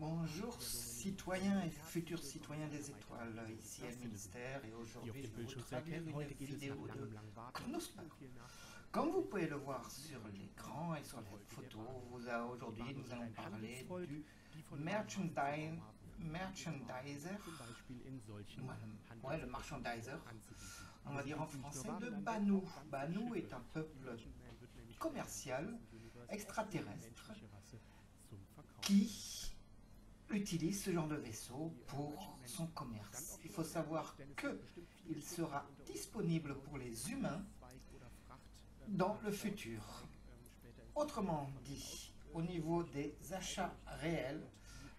Bonjour citoyens et futurs citoyens des étoiles, ici El Ministère et aujourd'hui je vais vous traduire une vidéo de Knusper. Comme vous pouvez le voir sur l'écran et sur la photo, aujourd'hui nous allons parler du merchandiser, le marchandiser, on va dire en français, de Banu. Banu est un peuple commercial extraterrestre qui utilise ce genre de vaisseau pour son commerce. Il faut savoir qu'il sera disponible pour les humains dans le futur. Autrement dit, au niveau des achats réels,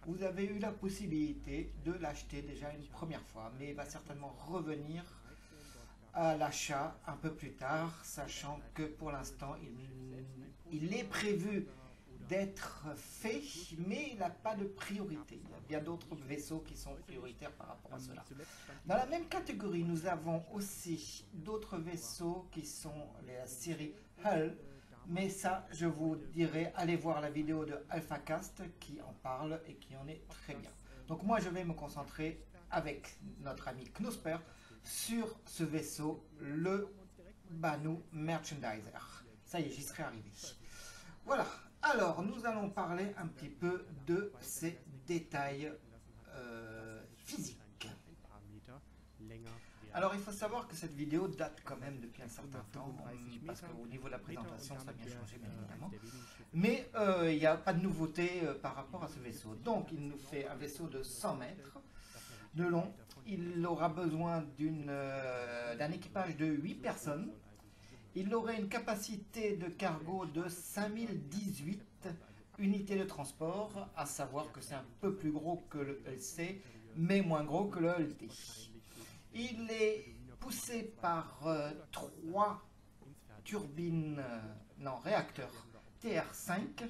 vous avez eu la possibilité de l'acheter déjà une première fois, mais il va certainement revenir à l'achat un peu plus tard, sachant que pour l'instant, il est prévu d'être fait, mais il n'a pas de priorité. Il y a bien d'autres vaisseaux qui sont prioritaires par rapport à cela. Dans la même catégorie, nous avons aussi d'autres vaisseaux qui sont la série Hull, mais ça, je vous dirai, allez voir la vidéo de AlphaCast qui en parle et qui en est très bien. Donc moi, je vais me concentrer avec notre ami Knusper sur ce vaisseau, le Banu Merchandiser. Ça y est, j'y serai arrivé. Voilà. Alors, nous allons parler un petit peu de ces détails physiques. Alors, il faut savoir que cette vidéo date quand même depuis un certain temps, parce qu'au niveau de la présentation, ça a bien changé, bien évidemment. Mais il n'y a pas de nouveauté par rapport à ce vaisseau. Donc, il nous fait un vaisseau de 100 mètres de long. Il aura besoin d'un équipage de 8 personnes. Il aurait une capacité de cargo de 5018 unités de transport, à savoir que c'est un peu plus gros que le LC, mais moins gros que le LT. Il est poussé par 3 réacteurs TR5.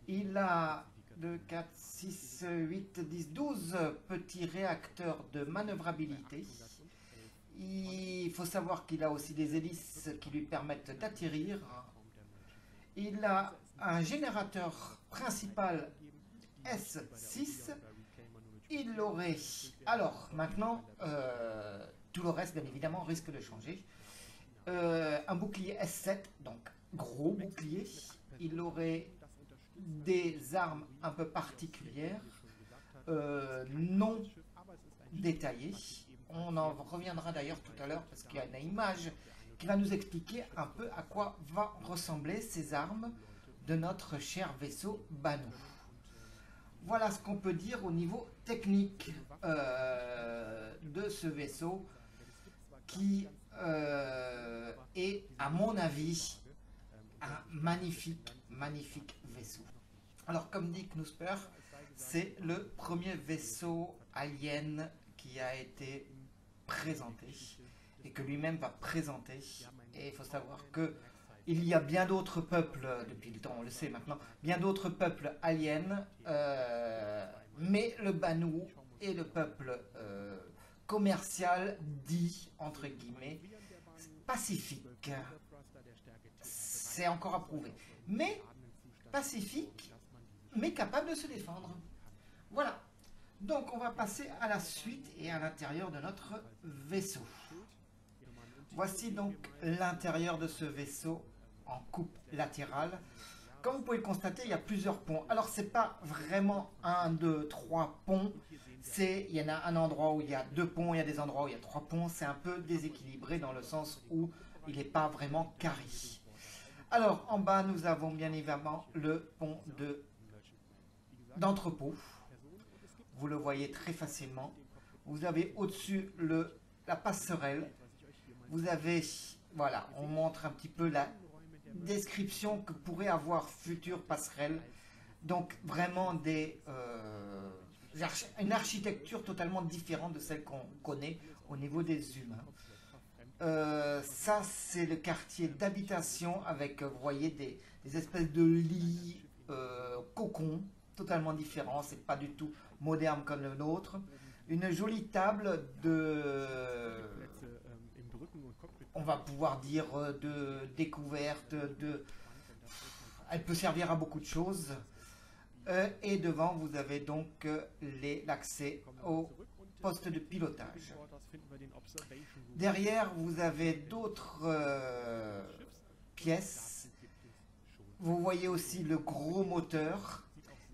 Il a 2, 4, 6, 8, 10, 12 petits réacteurs de manœuvrabilité. Il faut savoir qu'il a aussi des hélices qui lui permettent d'atterrir. Il a un générateur principal S6. Il aurait... Alors, maintenant, tout le reste, bien évidemment, risque de changer. Un bouclier S7, donc gros bouclier. Il aurait des armes un peu particulières, non détaillées. On en reviendra d'ailleurs tout à l'heure parce qu'il y a une image qui va nous expliquer un peu à quoi va ressembler ces armes de notre cher vaisseau Banu. Voilà ce qu'on peut dire au niveau technique de ce vaisseau qui est, à mon avis, un magnifique vaisseau. Alors, comme dit Knusper, c'est le premier vaisseau alien qui a été présenté et que lui-même va présenter. Et il faut savoir que il y a bien d'autres peuples, depuis le temps on le sait maintenant, bien d'autres peuples aliens, mais le Banu est le peuple commercial dit, entre guillemets, pacifique. C'est encore à prouver. Mais pacifique, mais capable de se défendre. Voilà. Donc on va passer à la suite et à l'intérieur de notre vaisseau. Voici donc l'intérieur de ce vaisseau en coupe latérale. Comme vous pouvez le constater, il y a plusieurs ponts. Alors c'est pas vraiment 1, 2, 3 ponts. Il y en a un endroit où il y a 2 ponts, il y a des endroits où il y a 3 ponts. C'est un peu déséquilibré dans le sens où il n'est pas vraiment carré. Alors en bas nous avons bien évidemment le pont d'entrepôt. Vous le voyez très facilement. Vous avez au-dessus la passerelle. Vous avez, voilà, on montre un petit peu la description que pourrait avoir future passerelle. Donc vraiment une architecture totalement différente de celle qu'on connaît au niveau des humains. Ça, c'est le quartier d'habitation avec, vous voyez, des espèces de lits, cocons, totalement différents. C'est pas du tout moderne comme le nôtre. Une jolie table on va pouvoir dire, de découverte, elle peut servir à beaucoup de choses. Et devant, vous avez donc l'accès au poste de pilotage. Derrière, vous avez d'autres pièces. Vous voyez aussi le gros moteur.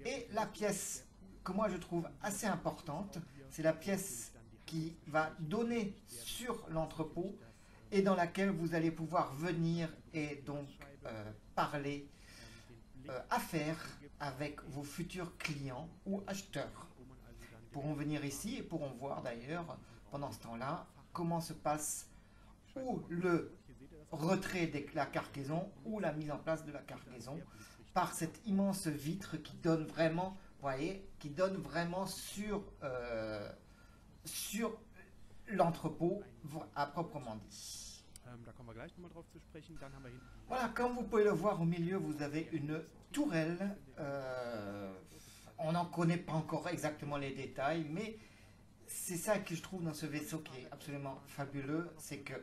Et la pièce que moi je trouve assez importante, c'est la pièce qui va donner sur l'entrepôt et dans laquelle vous allez pouvoir venir et donc parler affaires avec vos futurs clients ou acheteurs. Ils pourront venir ici et pourront voir d'ailleurs pendant ce temps-là comment se passe ou le retrait de la cargaison ou la mise en place de la cargaison par cette immense vitre qui donne vraiment, voyez, qui donne vraiment sur l'entrepôt à proprement dit. Voilà, comme vous pouvez le voir au milieu, vous avez une tourelle. On n'en connaît pas encore exactement les détails, mais c'est ça que je trouve dans ce vaisseau qui est absolument fabuleux, c'est que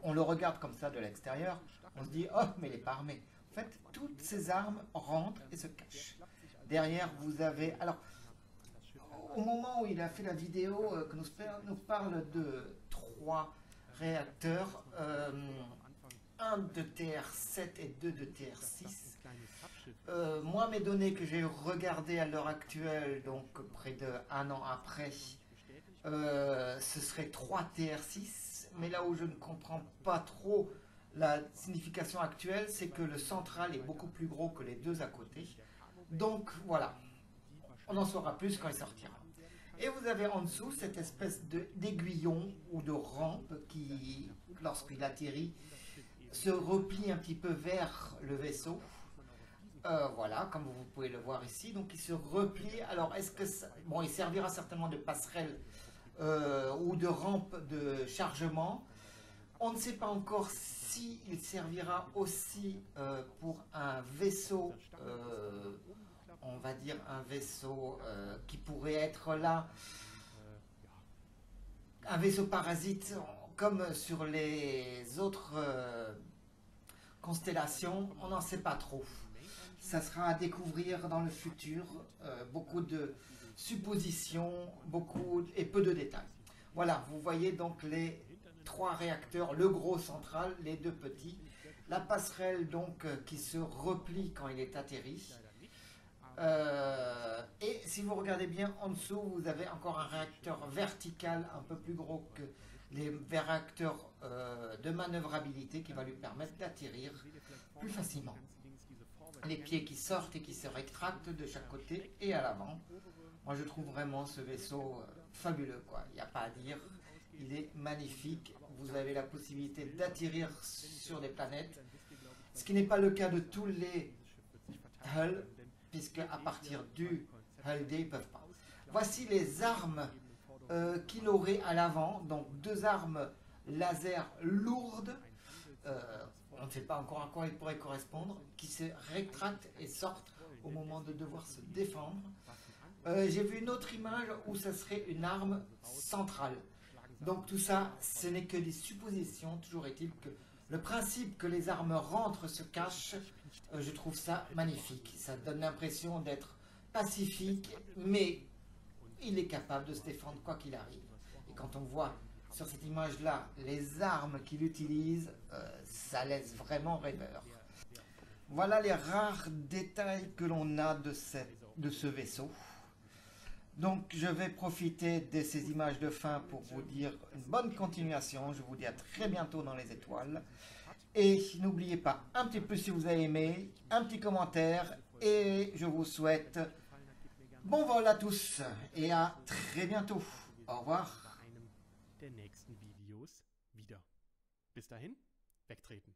on le regarde comme ça de l'extérieur, on se dit « Oh, mais il n'est pas armé ». En fait, toutes ces armes rentrent et se cachent. Derrière, vous avez... Alors, au moment où il a fait la vidéo que nous parle de 3 réacteurs, un de TR7 et 2 de TR6. Moi, mes données que j'ai regardées à l'heure actuelle, donc près d'1 an après, ce serait 3 TR6. Mais là où je ne comprends pas trop la signification actuelle, c'est que le central est beaucoup plus gros que les deux à côté. Donc voilà, on en saura plus quand il sortira. Et vous avez en dessous cette espèce d'aiguillon ou de rampe qui, lorsqu'il atterrit, se replie un petit peu vers le vaisseau. Voilà, comme vous pouvez le voir ici. Donc il se replie. Alors est-ce que ça... Bon, il servira certainement de passerelle ou de rampe de chargement. On ne sait pas encore s'il servira aussi pour un vaisseau, on va dire un vaisseau qui pourrait être là, un vaisseau parasite, comme sur les autres constellations, on n'en sait pas trop. Ça sera à découvrir dans le futur, beaucoup de suppositions, beaucoup et peu de détails. Voilà, vous voyez donc les 3 réacteurs, le gros central, les 2 petits, la passerelle donc qui se replie quand il est atterri. Et si vous regardez bien en dessous, vous avez encore un réacteur vertical un peu plus gros que les réacteurs de manœuvrabilité qui va lui permettre d'atterrir plus facilement. Les pieds qui sortent et qui se rétractent de chaque côté et à l'avant. Moi je trouve vraiment ce vaisseau fabuleux, quoi. Il n'y a pas à dire, il est magnifique. Vous avez la possibilité d'atterrir sur des planètes, ce qui n'est pas le cas de tous les hulls, puisque à partir du hull D, ils ne peuvent pas. Voici les armes qu'il aurait à l'avant, donc 2 armes laser lourdes, on ne sait pas encore à quoi ils pourraient correspondre, qui se rétractent et sortent au moment de devoir se défendre. J'ai vu une autre image où ça serait une arme centrale. Donc tout ça, ce n'est que des suppositions. Toujours est-il que le principe que les armes rentrent se cachent, je trouve ça magnifique. Ça donne l'impression d'être pacifique, mais il est capable de se défendre quoi qu'il arrive. Et quand on voit sur cette image-là les armes qu'il utilise, ça laisse vraiment rêveur. Voilà les rares détails que l'on a de ce vaisseau. Donc je vais profiter de ces images de fin pour vous dire une bonne continuation. Je vous dis à très bientôt dans les étoiles. Et n'oubliez pas, un petit peu si vous avez aimé, un petit commentaire. Et je vous souhaite bon vol à tous et à très bientôt. Au revoir. der nächsten Videos wieder. Bis dahin, wegtreten.